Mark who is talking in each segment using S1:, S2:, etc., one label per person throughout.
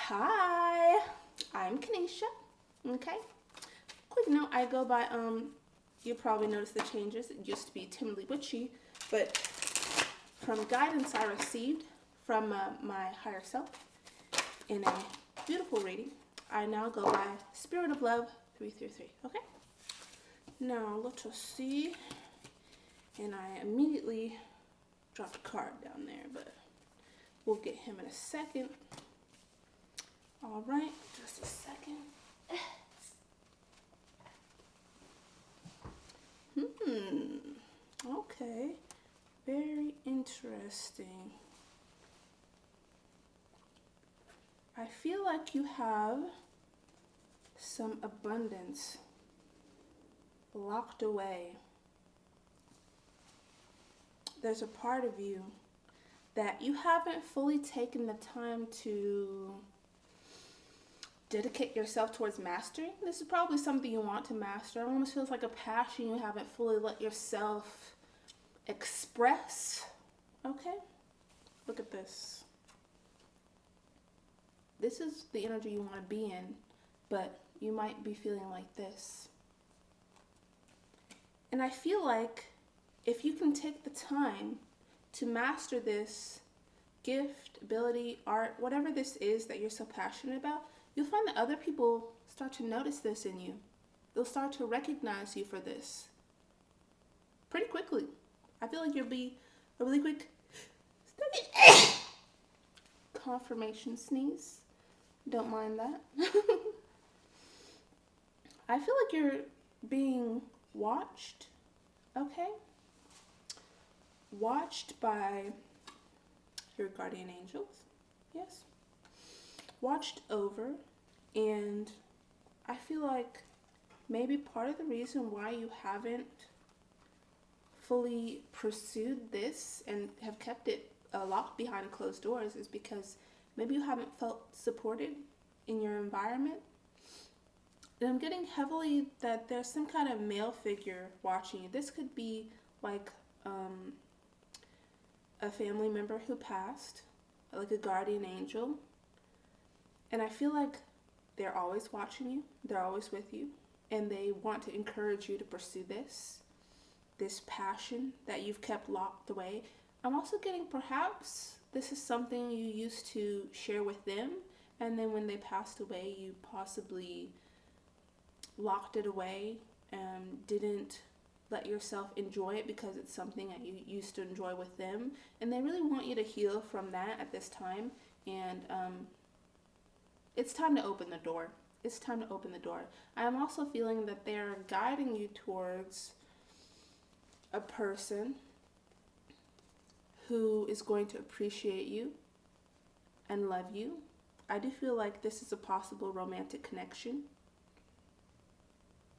S1: Hi, I'm Keneisha. Okay. Quick note, I go by you probably noticed the changes. It used to be Timidly Witchy, but from guidance I received from my higher self in a beautiful reading, I now go by Spirit of Love 333. Okay. Now let us see, and I immediately dropped a card down there, but we'll get him in a second. All right, just a second. Okay. Very interesting. I feel like you have some abundance locked away. There's a part of you that you haven't fully taken the time to dedicate yourself towards mastering. This is probably something you want to master. It almost feels like a passion you haven't fully let yourself express. Okay? Look at this. This is the energy you want to be in, but you might be feeling like this. And I feel like if you can take the time to master this gift, ability, art, whatever this is that you're so passionate about, you'll find that other people start to notice this in you. They'll start to recognize you for this pretty quickly. I feel like you'll be a really quick confirmation sneeze. Don't mind that. I feel like you're being watched, okay? Watched by your guardian angels, yes. Watched over, and I feel like maybe part of the reason why you haven't fully pursued this and have kept it locked behind closed doors is because maybe you haven't felt supported in your environment. And I'm getting heavily that there's some kind of male figure watching you. This could be like a family member who passed, like a guardian angel. And I feel like they're always watching you, they're always with you, and they want to encourage you to pursue this passion that you've kept locked away. I'm also getting perhaps this is something you used to share with them, and then when they passed away, you possibly locked it away and didn't let yourself enjoy it because it's something that you used to enjoy with them. And they really want you to heal from that at this time. And it's time to open the door. It's time to open the door. I am also feeling that they're guiding you towards a person who is going to appreciate you and love you. I do feel like this is a possible romantic connection.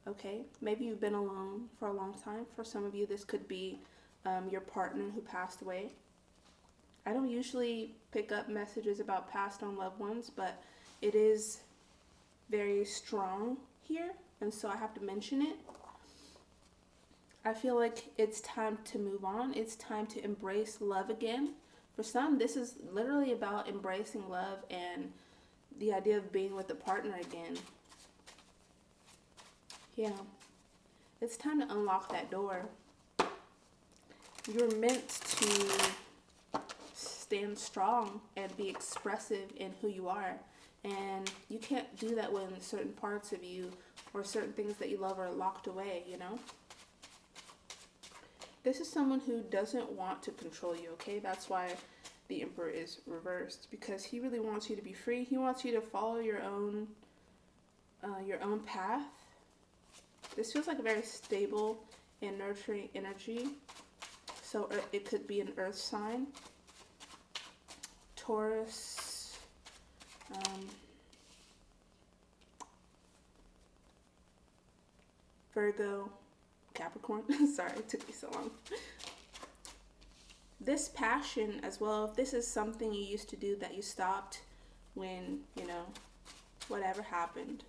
S1: Okay, maybe you've been alone for a long time. For some of you, this could be your partner who passed away. I don't usually pick up messages about passed on loved ones, but it is very strong here, and so I have to mention it. I feel like it's time to move on. It's time to embrace love again. For some, this is literally about embracing love and the idea of being with a partner again. Yeah. It's time to unlock that door. You're meant to stand strong and be expressive in who you are. And you can't do that when certain parts of you or certain things that you love are locked away, you know? This is someone who doesn't want to control you, okay? That's why the Emperor is reversed, because he really wants you to be free. He wants you to follow your own path. This feels like a very stable and nurturing energy. So it could be an earth sign, Taurus, Virgo, Capricorn. Sorry, it took me so long. This passion as well, if this is something you used to do that you stopped when, whatever happened,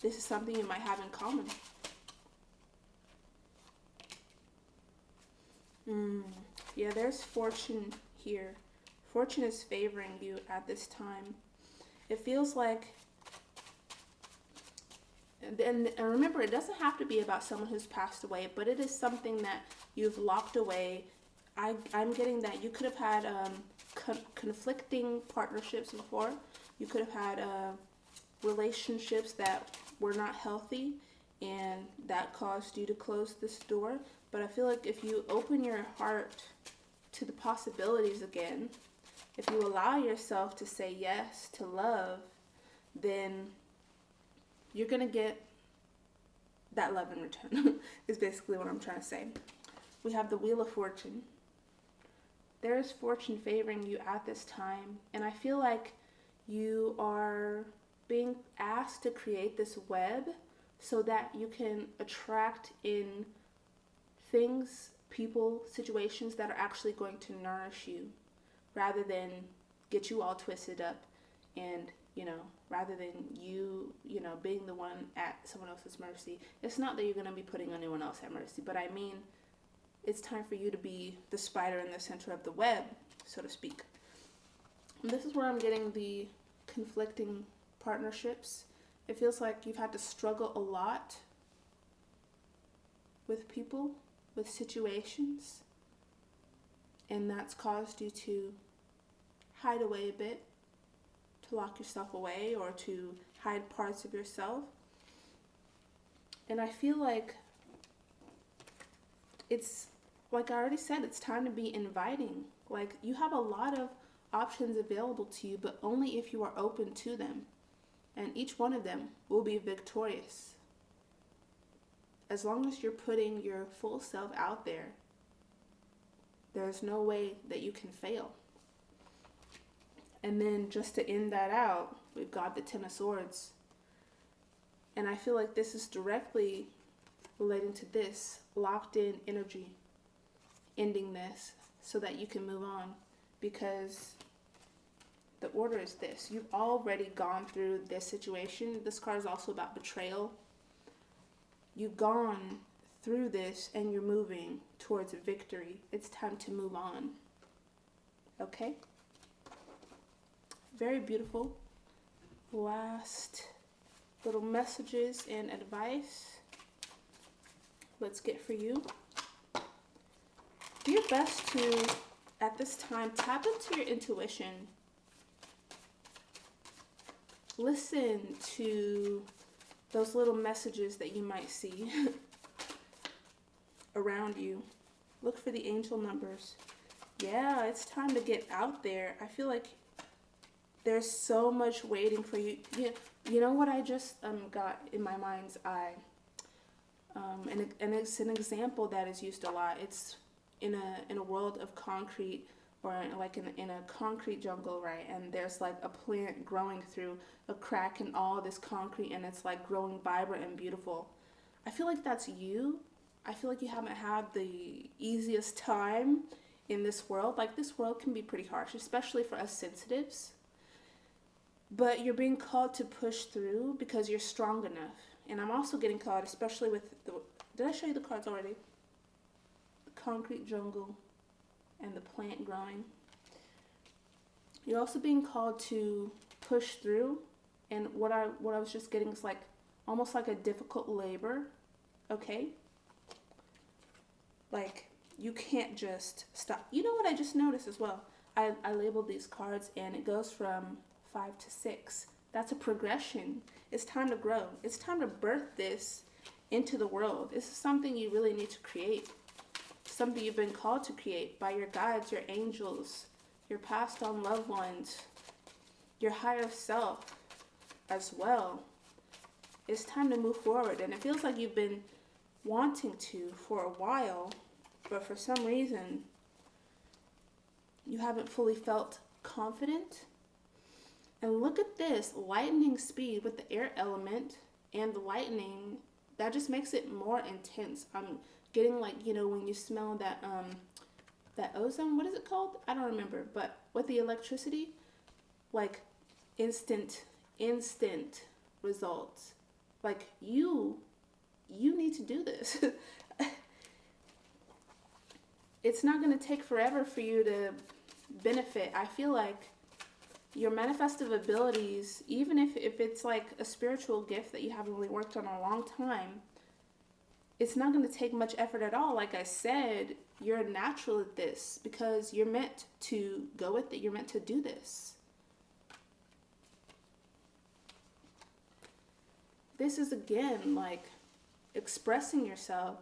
S1: this is something you might have in common. Yeah, there's fortune here. Fortune is favoring you at this time. It feels like, and remember, it doesn't have to be about someone who's passed away, but it is something that you've locked away. I'm getting that you could have had conflicting partnerships before. You could have had relationships that were not healthy, and that caused you to close this door. But I feel like if you open your heart to the possibilities again, if you allow yourself to say yes to love, then you're going to get that love in return, is basically what I'm trying to say. We have the Wheel of Fortune. There is fortune favoring you at this time, and I feel like you are being asked to create this web so that you can attract in things, people, situations that are actually going to nourish you rather than get you all twisted up and, rather than you, being the one at someone else's mercy. It's not that you're going to be putting anyone else at mercy, but I mean, it's time for you to be the spider in the center of the web, so to speak. And this is where I'm getting the conflicting partnerships. It feels like you've had to struggle a lot with people, with situations, and that's caused you to hide away a bit, to lock yourself away, or to hide parts of yourself. And I feel like it's, like I already said, it's time to be inviting. Like, you have a lot of options available to you, but only if you are open to them. And each one of them will be victorious. As long as you're putting your full self out there, there's no way that you can fail. And then just to end that out, we've got the Ten of Swords. And I feel like this is directly relating to this locked in energy, ending this so that you can move on, because the order is this. You've already gone through this situation. This card is also about betrayal. You've gone through this and you're moving towards victory. It's time to move on. Okay? Very beautiful. Last little messages and advice. Let's get for you. Do your best to, at this time, tap into your intuition. Listen to those little messages that you might see around you. Look for the angel numbers. Yeah, it's time to get out there. I feel like there's so much waiting for you. You know what I just got in my mind's eye? And it's an example that is used a lot. It's in a world of concrete, or like in a concrete jungle, right? And there's like a plant growing through a crack in all this concrete, and it's like growing vibrant and beautiful. I feel like that's you. I feel like you haven't had the easiest time in this world. Like, this world can be pretty harsh, especially for us sensitives. But you're being called to push through because you're strong enough. And I'm also getting called, especially with the, did I show you the cards already? The concrete jungle and the plant growing. You're also being called to push through. And what I was just getting is like almost like a difficult labor. Okay? Like, you can't just stop. You know what I just noticed as well? I labeled these cards, and it goes from 5 to 6. That's a progression. It's time to grow. It's time to birth this into the world. This is something you really need to create. Something you've been called to create by your guides, your angels, your passed on loved ones, your higher self as well. It's time to move forward. And it feels like you've been wanting to for a while, but for some reason you haven't fully felt confident. And look at this, lightning speed with the air element and the lightning. That just makes it more intense. I'm getting like, when you smell that ozone, what is it called? I don't remember. But with the electricity, like instant results. Like, you need to do this. It's not going to take forever for you to benefit. I feel like Your manifestive abilities, even if it's like a spiritual gift that you haven't really worked on in a long time, it's not going to take much effort at all. Like I said, you're natural at this because you're meant to go with it. You're meant to do this. This is again like expressing yourself,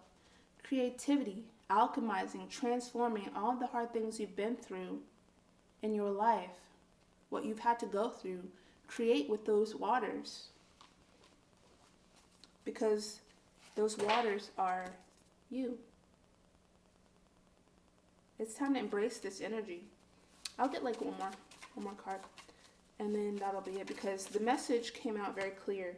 S1: creativity, alchemizing, transforming all the hard things you've been through in your life, what you've had to go through, create with those waters. Because those waters are you. It's time to embrace this energy. I'll get like one more card, and then that'll be it, because the message came out very clear.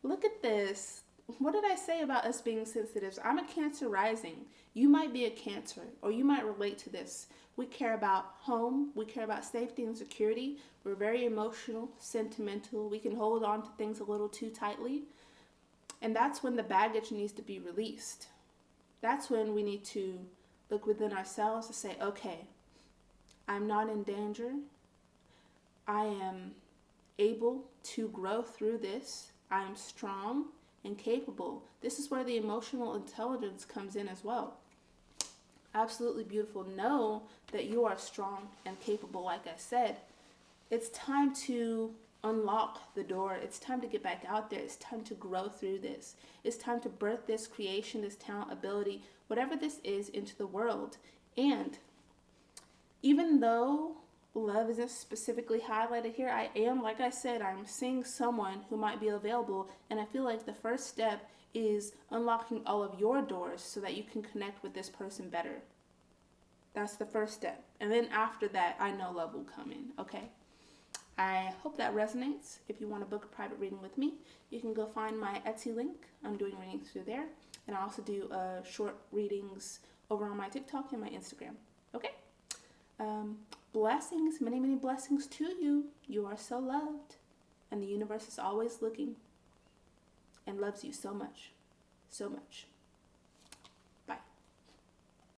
S1: Look at this. What did I say about us being sensitive? I'm a Cancer rising. You might be a Cancer, or you might relate to this. We care about home. We care about safety and security. We're very emotional, sentimental. We can hold on to things a little too tightly. And that's when the baggage needs to be released. That's when we need to look within ourselves and say, okay, I'm not in danger. I am able to grow through this. I am strong and capable. This is where the emotional intelligence comes in as well. Absolutely beautiful. Know that you are strong and capable, like I said. It's time to unlock the door. It's time to get back out there. It's time to grow through this. It's time to birth this creation, this talent, ability, whatever this is, into the world. And even though love isn't specifically highlighted here, I am, like I said, I'm seeing someone who might be available, and I feel like the first step is unlocking all of your doors so that you can connect with this person better. That's the first step. And then after that, I know love will come in, okay? I hope that resonates. If you want to book a private reading with me, you can go find my Etsy link. I'm doing readings through there. And I also do short readings over on my TikTok and my Instagram. Okay? Blessings, many, many blessings to you. You are so loved. And the universe is always looking and loves you so much. So much.